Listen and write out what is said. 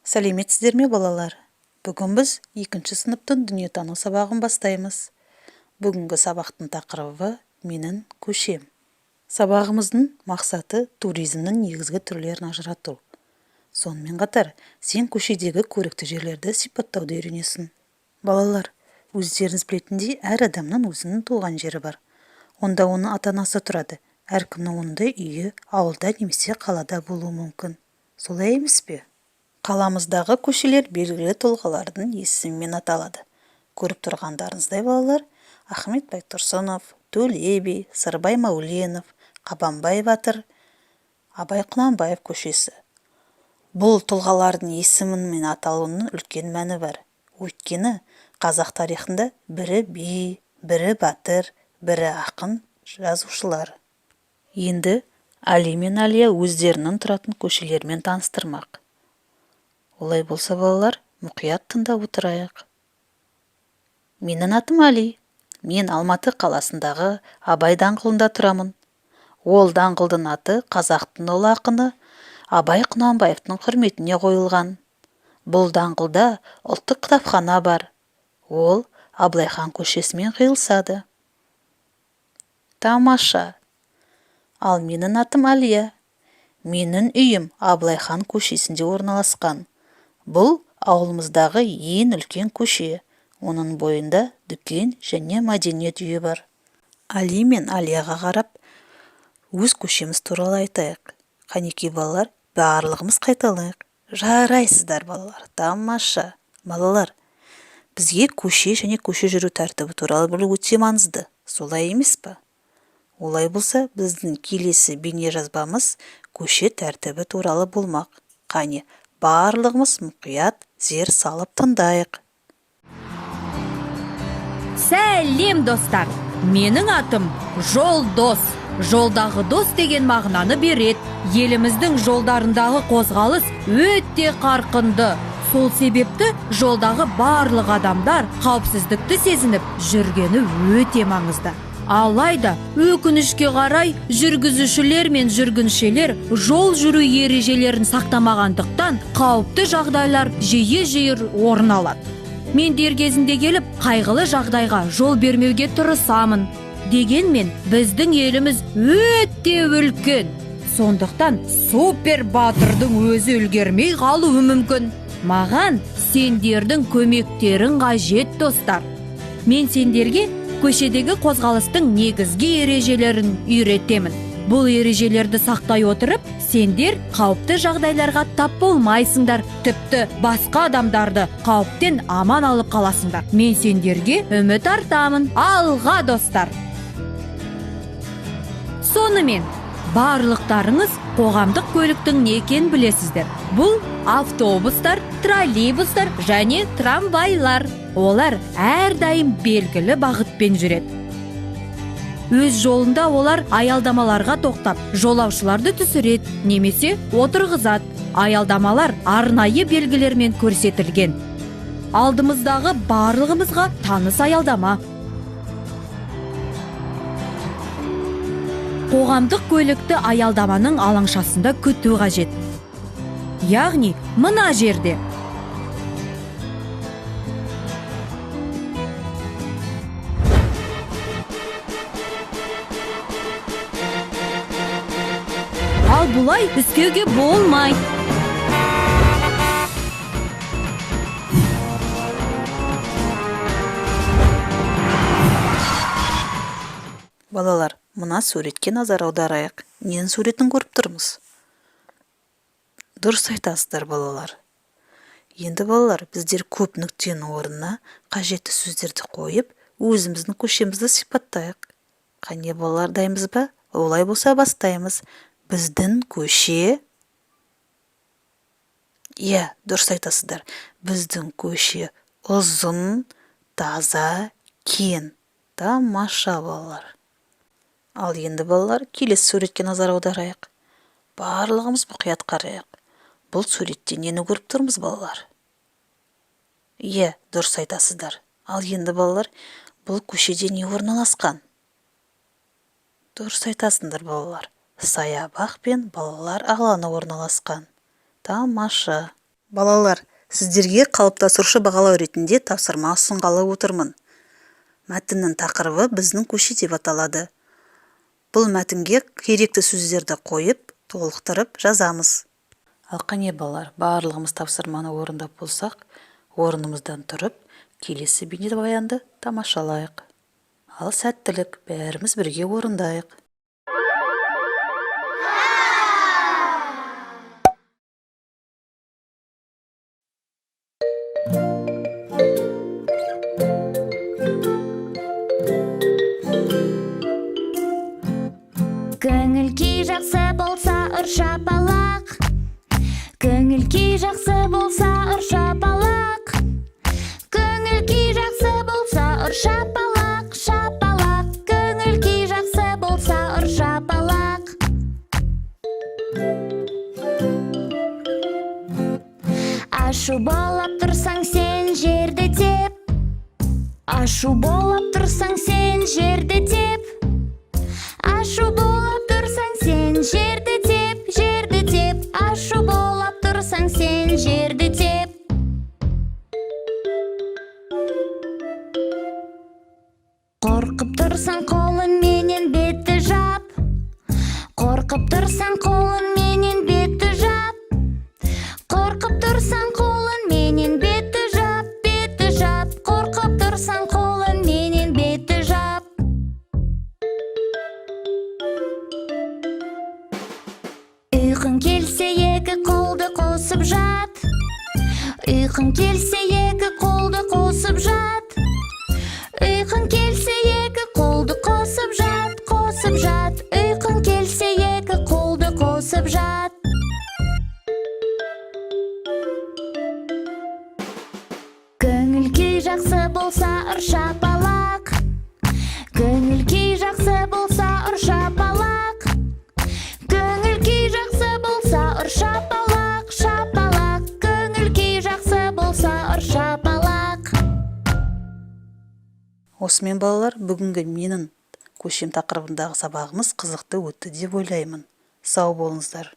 Сәлеметсіздер ме, балалар? Бүгін біз 2-ші сыныптың дүниетану сабағын бастаймыз. Бүгінгі сабақтың тақырыбы менің көшем. Сабағымыздың мақсаты туризмнің негізгі түрлерін ажырату. Сонымен қатар, сен көшедегі көрікті жерлерді сипаттауды үйренесің. Балалар, өздеріңіз білетіндей, әр адамның өзінің туған жері бар. Онда оның ата-анасы тұрады. Әркімнің ондай үйі ауылда немесе қалада болуы мүмкін. Солай емес пе? Қаламыздағы көшелер белгілі тұлғалардың есімімен аталады. Көріп тұрғандарыңыздай, балалар, Ахмет Байтұрсынов, Төле би, Сырбай Мәуленов, Қабанбай батыр, Абай Құнанбаев көшесі. Бұл тұлғалардың есімімен аталуының үлкен мәні бар. Өйткені қазақ тарихында бірі би, бірі батыр, бірі ақын жазушылар. Енді Али мен Алия өздерінің тұратын көшелермен таныстырмақ. Олай болса, балалар, мұқият тыңдап отырайық. Менің атым Али. Мен Алматы қаласындағы Абай даңғылында тұрамын. Ол даңғылдың аты қазақтың ұлы ақыны Абай Құнанбаевтың құрметіне қойылған. Бұл даңғылда ұлттық кітапхана бар. Ол Абылайхан көшесімен қиылысады. Тамаша. Ал менің атым Алия. Менің үйім Абылайхан көшесінде орналасқан. Бұл ауылымыздағы ең үлкен көше. Оның бойында дүкен және мәдениет үйі бар. Али мен Алияға қарап, өз көшеміз туралы айтайық. Қанекей балалар, барлығымыз қайталайық. Жарайсыздар, балалар. Тамаша. Балалар, бізге көше және көше жүру тәртібі туралы білу өте маңызды. Солай емес пе? Олай болса, біздің келесі бейне жазбамыз көше тәртібі туралы болмақ. Қане, барлығымыз мұқият зер салып тыңдайық. Сәлем, достар! Менің атым Жолдос. Жолдағы дос деген мағынаны береді. Еліміздің жолдарындағы қозғалыс өте қарқынды. Сол себепті жолдағы барлық адамдар қауіпсіздікті сезініп жүргені өте маңызды. Алайда, өкінішке қарай, жүргізушілер мен жүргіншілер жол жүру ережелерін сақтамағандықтан қауіпті жағдайлар жиі орын алады. Мен дер кезінде келіп, қайғылы жағдайға жол бермеуге тырысамын. Дегенмен, біздің еліміз өте үлкен. Сондықтан супер батырдың өзі үлгермей қалуы мүмкін. Маған сендердің көмектерің қажет, достар. Мен сендерге көшедегі қозғалыстың негізгі ережелерін үйретемін. Бұл ережелерді сақтай отырып, сендер қауіпті жағдайларға тап болмайсыңдар, тіпті басқа адамдарды қауіптен аман алып қаласыңдар. Мен сендерге үміт артамын. Алға, достар! Сонымен, барлықтарыңыз қоғамдық көліктің не екенін білесіздер. Бұл автобустар, троллейбустар және трамвайлар. Олар әрдайым белгілі бағытпен жүреді. Өз жолында олар аялдамаларға тоқтап, жолаушыларды түсіреді, немесе отырғызады. Аялдамалар арнайы белгілермен көрсетілген. Алдымыздағы барлығымызға таныс аялдама. Қоғамдық көлікті аялдаманың алаңшасында күту қажет. Яғни, мына жерде. Ал бұлай істеуге болмайды. Балалар, мына суретке назар аударайық. Ненің суретін көріп тұрмыз? Дұрыс айтасыздар, балалар. Енді, балалар, біздер көп нүктенің орнына қажетті сөздерді қойып, өзіміздің көшемізді сипаттайық. Қане, балалар, дайынбыз ба? Олай болса бастаймыз. Біздің көше... дұрыс айтасыздар. Біздің көше ұзын, таза, кен. Тамаша, балалар. Ал енді, балалар, келесі суретке назар аударайық. Барлығымыз мұқият қарайық. Бұл суретте нені көріп тұрмыз, балалар? Дұрыс айтасыздар. Ал енді, балалар, бұл көшеде не орналасқан? Дұрыс айтасыңдар, балалар. Саябақ пен балалар алаңы орналасқан. Тамаша. Балалар, сіздерге қалыптастырушы бағалау ретінде тапсырма ұсынғалы отырмын. Мәтіннің тақырыбы біздің көше деп аталады. Бұл мәтінге керекті сөздерді қойып, толықтырып жазамыз. Ал қане балалар, барлығымыз тапсырманы орындап болсақ, орнымыздан тұрып, келесі бейнебаянды тамашалайық. Ал сәттілік, бәріміз бірге орындайық. Көңіл күй жақсы болса ұр шапалақ. Көңіл күй жақсы болса ұр шапалақ. Көңіл күй жақсы болса ұр шапалақ, шапалақ. Көңіл күй жақсы болса ұр шапалақ. Ашу болып тұрсаң сен жерді теп. Ашу болып тұрсаң сен жерді теп. Ашу болып тұрсаң сен жерді теп, жерді теп. Ашу болып тұрсаң сен жерді теп. Қорқып тұрсаң қолын менен бетті жап. Қорқып тұрсаң қолын менен бетті жап. Қорқып тұрсаң қолын менен бетті жап, бетті жап. Қорқып тұрсаң қолын менен бетті жап. Ұйқың келсе екі қолды қосып жат. Ұйқың келсе екі қолды қосып жат. Ұйқың келсе екі қолды қосып жат, қосып жат. Ұйқың келсе екі қолды қосып жат. Көңіл күй жақсы болса ұр шапалақ. Көңіл күй жақсы болса ұр шапалақ. Көңіл күй жақсы болса ұр шапалақ, шапалақ. Көңіл күй жақсы болса ұр шапалақ. Осымен балалар, бүгінгі менің көшем тақырыбындағы сабағымыз қызықты өтті деп ойлаймын. Сау болыңыздар.